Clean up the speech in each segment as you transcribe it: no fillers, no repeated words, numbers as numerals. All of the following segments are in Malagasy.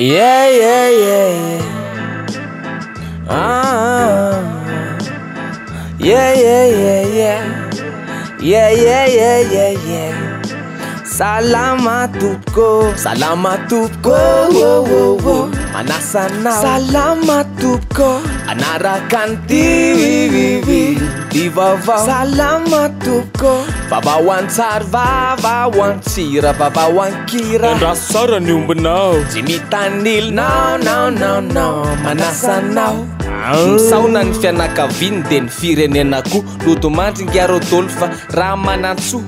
Yeah, yeah, yeah, yeah. Yeah, yeah, yeah, yeah. Yeah, yeah, yeah, yeah, yeah. Salama tompoko, salama tompoko, oh, oh, oh. Manasana, salama tompoko. Anarakanti, divava, salama tompoko. Vabawan tsara, vabawan tsira, vabawan kira. Rasara ny ombinao. Tsy mitanil, no, no, no, no. Manasanao. Misaona ny fianakaviany de ny firenenako. Lotomandringa Rodolphe Ramanantsoa.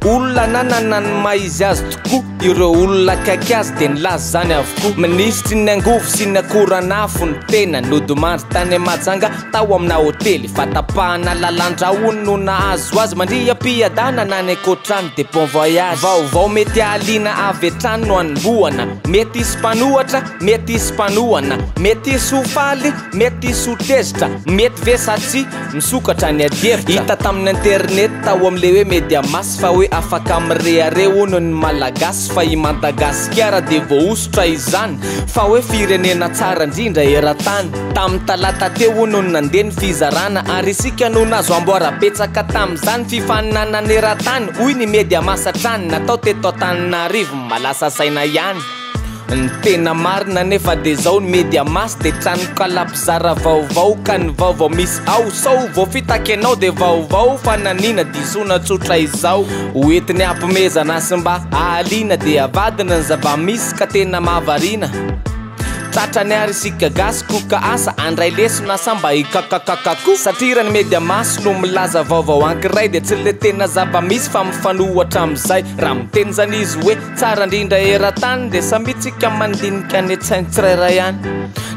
Olona nanana ny maizy azy tokoa. Ireo olona kaiky azy de ny laza zany avokoa. Ministry ny angovo sy ny akoranafo ny tena. Lodomandry tany Majanga tao amina hotely. Fatapahana lalandrahony no nahazo azy. Mandria-piadana na ny ekotrano de bon voyage. Vaovao mety ahaliana avy hatrany no anombohana. Mety isy mpanohatra, mety isy mpanohana. Mety isy ho faly, mety isy ho tezitra. Mety vesatsy, misokatra ny adevitra. Hita tamin'ny internet tao am'le hoe media mass fa hoe afaka mirehareo noho ny malagasy. Fa i Madagascar de voaositra izany. Fa hoe firenena tsara indrindra eran-tany. Tamin'ny talata teo noho nandeha ny fizarana. Ary isika no nazo amboara-betsaka tamin'izany fifaninana ny eran-tany. Hoy ny media mass hatrany natao teto Antananarivo malasa saina ihany. Ny tena marina nefa de zao ny media mass de trano kalapizara vaovao ka ny vaovao misy ao sao vao fitaky anao de vaovao fananina disona tsotra izao hoentiny ampimezana sy mba ahaliana de avadina ny zava-misy ka tena mahavariana tratrany ary isika gasy koka asa andray lesona samba ikakakakako satria ny media mass no milaza vaovao ankiray de tsy le tena zava-misy fa mifanohatra am'izay raha miteny zany izy hoe tsara indrindra eran-tany de samitsika mandinika ny tsainy tsirairay ihany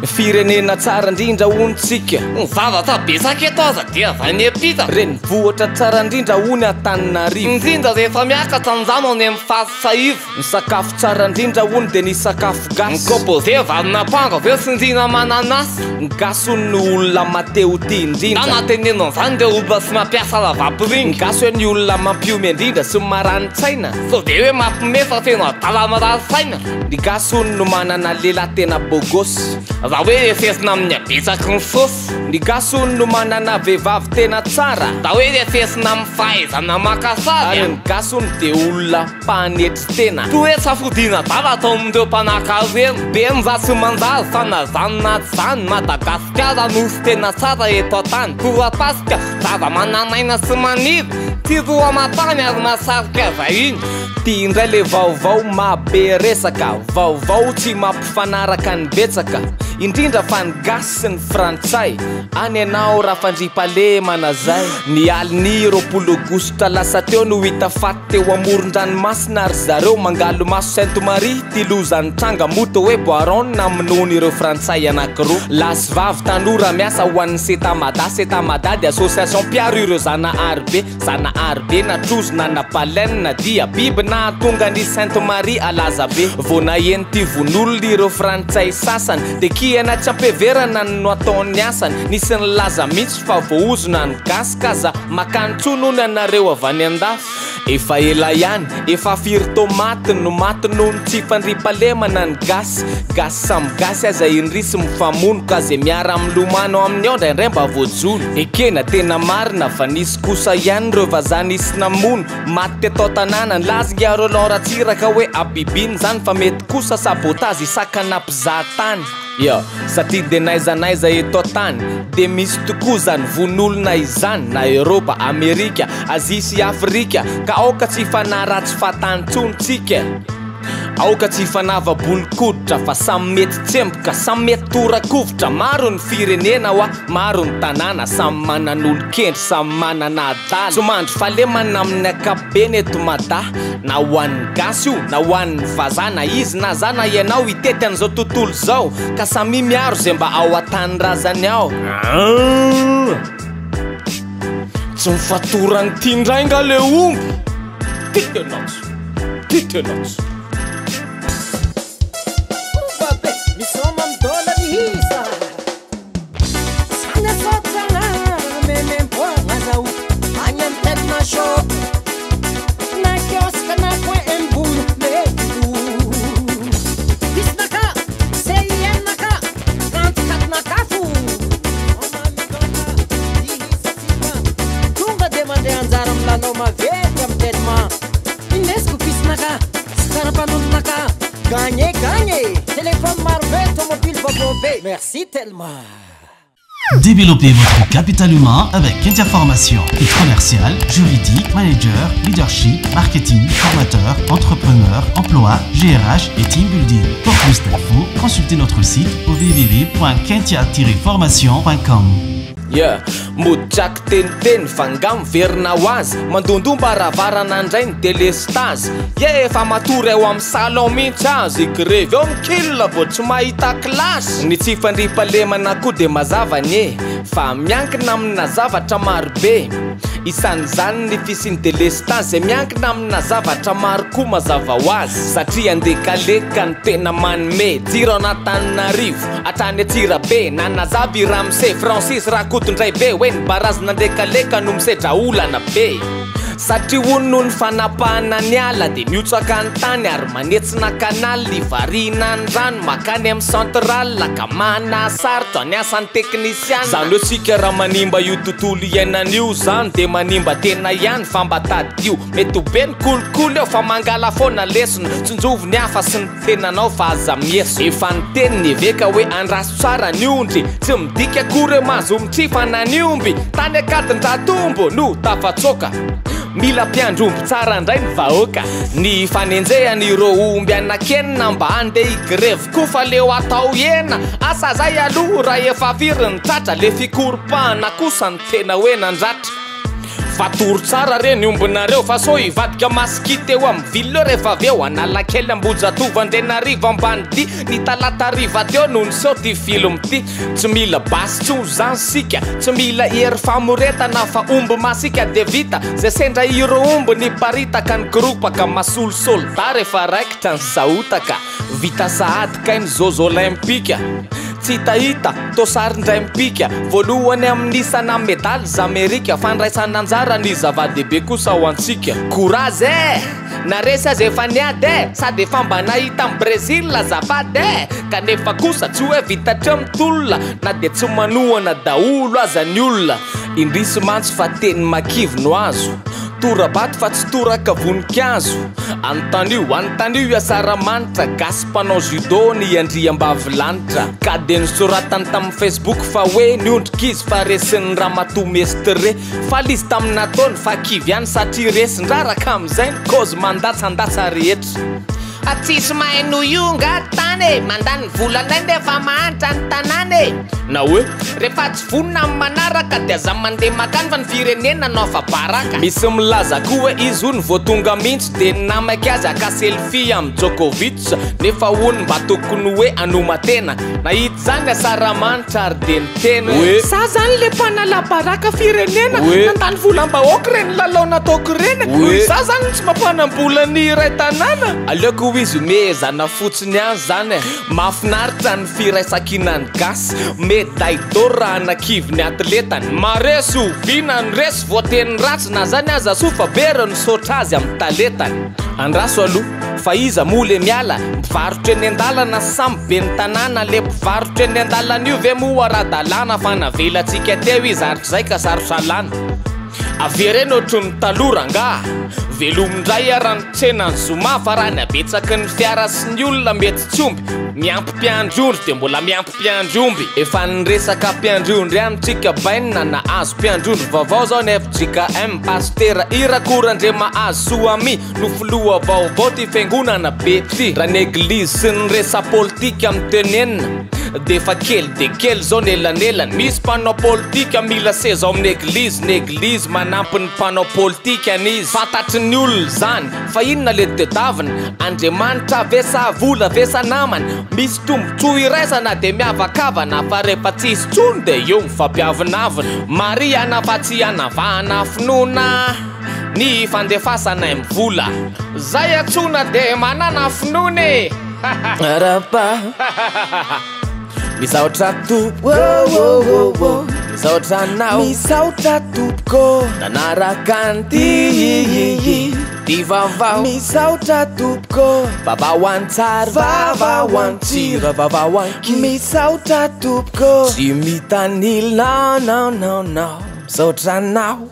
firenena tsara indrindra ontsika Zavatra besaka eto aza dia zany epita. renivohatra tsara indrindra ony Antananarivo Indrindra rehefa miakatra an'izany ao ny mifasy ny sakafo tsara indrindra ony de ny sakafo gasy ny composé varina panga aveo sindrina mananasy. ny gasy ony ny olona mateo ty indrindra Na natenena an'izany de olona sy mampiasa lavapiriny. ny gasy hoe ny olona mampiomy indrindra sy marani-tsaina So de hoe mampimefa tena adalana rasaina. ny gasy ony no manana lehilahy tena bogosy Raha hoe efesina amin'ny abetsaky ny sosy. ny gasy ony no manana vehivavy tena tsara Raha hoe efesina amin'ny fahaizana ary makasary. ny gasy ony de olona mpanetry tena Toa hoe safodina dala atao amindreo mpanaka azy eny. Be nizatsy manjary fanazany na tsy zany Madagascar nosy tena tsara eto an-tany. Torapasika zava mananaina sy maniry. Ty roa matany ary masarika vahiny. ty indray le vaovao mahabe resaka vaovao tsy mampifanaraka ny betsaka indrindra fa ny gasy sy ny frantsay any ianao raha fandripalemana zay ny aliny roapolo aogositra lasa teo no hita faty teo amoron-dranomasina ary zareo mangalo maso Sainte Marie ty lozany tranga moto hoe boaron na minony ireo frantsay anakiroa lasy vavy tanora miasa ho an'ny setamada de association mpiaro ireo zana arbe na trozona na baleine na dia biby na tonga ny Sainte Marie alaza be vao naheny ty von'olona ireo frantsay sasany de kiana tsy ampeverana no ataony asany nisy ny laza mihitsy fa voaozona ny gasy kaza makanotsono ny anareo avy any andafy efa ela ihany efa firy tomaty no maty noho ny tsy fandripalemana ny gasy samy gasy aza indrisy mifamono ka ze miara milomano amin'ny ao ndraindray mba voajolo ekena tena marina fa nisy kosa ihany reo vazaha nisy namono maty tetao tanàna ny lazinga reo ratsiraka hoe abibiny zany fa mety kosa sabotazy isakana mpizahatany yo satria de naizanaiza eto an-tany de misy tokoa zany von'olona izany na Eropa, Amerika, Azia sy Afrika ka aoka tsy fanaratsy fatantsontsika aoka tsy fanava-bolokoditra fa samy mety tsemboka samy mety torakovitra maro ny firenena hoa maro ny tanàna samy manan'olo-kendry samy manana adala so mandry falemana amin'ny akapobeny eto mada na ho an'ny gasy io na ho an'ny vazaha na izy na zana ianao hitety an'izao tontolo zao ka samy miaro zay mba ao an-tany razany ao tsy mifatorany tindrainga le omby titenatso Na kioska na kwen bulu medu. Bisnaka, se téléphone marvé, automobile Bobobé. Merci tellement. Développez votre capital humain avec interformation et commercial, juridique, manager, leadership, marketing, formateur, entrepreneur, emploi, GRH et team building. Pour plus d'infos, consultez notre site au www.kentia-formation.com. Modjaky teniteny fangam verina ho azy mandondomba ravarana ndray ny delestazy efa matory eo amin'ny salon mihitsy azy grevy eo mikilina vao tsy mahita klasy ny tsy fandripalemana koa de mazavany fa miankina amina zavatra marobe isan'izany ny fisiny delestazy miankina amina zavatra maro koa mazava ho azy satria andekaleka ny tena manome jiro anatananarivo atrany atsirabe nanazavy ramse francis rakotondray be hoe ny barazana ndekaleka no misedra olana be satria ono ny fanapahana ny ala de miotsaka ny tany ary manetsina kanaly varina ny rano makany amin'ny central ka manasaritra ny asan'ny teknisiana zany hoe sika raha manimba io tontolo iainan'io zany de manimba tena ihany fambataddio mety ho be ny kolokolo eo fa mangala foana lesona tsonjovo ny hafa sy ny tenanao fa aza mieso efa ny teniny veka hoe andraso tsara ny ondry tsy midika akory mazo mitrifana ny omby tany akadin-dratombo no tafatsoka mila mpiandrombo tsara ndray ny vahoaka ny fanenjehan'ireo omby anakenina mba andeha igrevy koa fa leo atao ena asa zay aloha raha efa viriny tratra le fikoropahana kosa ny tena hoe nandratra fatoro tsara reny ombonareo fa so ivadika masikity eo amin'ny villeo rehefa aveo analakely ambojatova andrenarivo ambanidy ny talatariva teo noho ny seo ty film ty tsy mila basy tso zany sika tsy mila hery famoretana fa omby masika de vita zay sendra ireo omby ny paritaka ny gropaka masolsolda rehefa raikitra ny saotaka vita sahadika ny zozo olympika tsy hitahita tosarindray mipika voalohany amin'isana medaille zamerika fandraisana anjara ny zava-dehibe kosa ho antsika courage naresy azy efa niady sady efa mba nahita amin'ny Brésil azafady kanefa kosa tsy hoe vitatra mitolona na de tsy manohana daolo aza ny olona indrisy mantsy fa teny makivy no azo torabato fa tsy toraka voninkazo anotanio iasaramanitra gasy mpanao judo ny andriam-bavilanitra ka de nisoratany tamin'ny Facebook fa hoe niondrikizy fa resin'ny ramatoa mestre fa lizy tamina taony fa kivy ihany satria resin-draraka amin'izay ny kozy mandatsandatsa rehetra atsisy mahay no ionga tany mandany volanay ndefa mahantra ny tanany na hoe rehefa tsy vonina amin'ny manaraka de aza mandeha makany fa ny firenena no afa baraka misy milaza koa hoe izy io ny voatonga mihitsy de namaky azy aka selfie amin'ny Djokovic nefa hony mba tokony hoe anomatena nahita zany asaramanitra ary de niteny hoe sa zany le mpanala baraka firenena nandany volam-bahoaka reny lalao nataoko reny sa zany tsy mampanambola ny iray tanàna aleoko izy mezana fotsiny any zany mahafinaritra ny firaisakinany gasy médaille d'or raha anakivy ny atletany maresy ovina ny resy voateny ratsy na zany aza sofa bera ny sotra azy amin'ny taletany andraso aloha fa iza mole miala mpivarotra eny an-dalana samby be ny tanàna le mpivarotra eny an-dalana io ve moa ara-dalàna fa navelatsika teo izy ary zay ka sarosalana avereny ohatry ny taloranga velomindray arany tsenany zoma fa raha ny abetsaky ny fiara sy ny olona mety tsomby miampy mpiandrondry de mbola miampy mpiandromby efa nyresaka mpiandrondry ihany tsika bainina na azo mpiandrondry vaovao zao ny FJK pastera irakorandre mahazo soami no filoha vaovao ty fiangonana be ty raha ny eglizy sy ny resa politika amin'ny tenenina de fa kely de kely zao nelanelany misy mpanao politika mila sezao amin'ny eglizy manampy ny mpanao politika an'izy fantatry ny olona zany fa inona le tedavina Andriamanitra vesa vola vesa namana misy tombotsoa iraisana de miavakavana fa rehefa tsisy tsony de eo mifampiavinavina Maria nafatsy anavahana finoana ny fandefasana mivola zay atsona de manana finony arapa misaotra tompoko misaotra nao misaotra tompoko nanaraka ny ty vavao misaotra tompoko vavahoany tsara vavahoany tsira vavahoany misaotra tompoko tsy mitanila no misaotra nao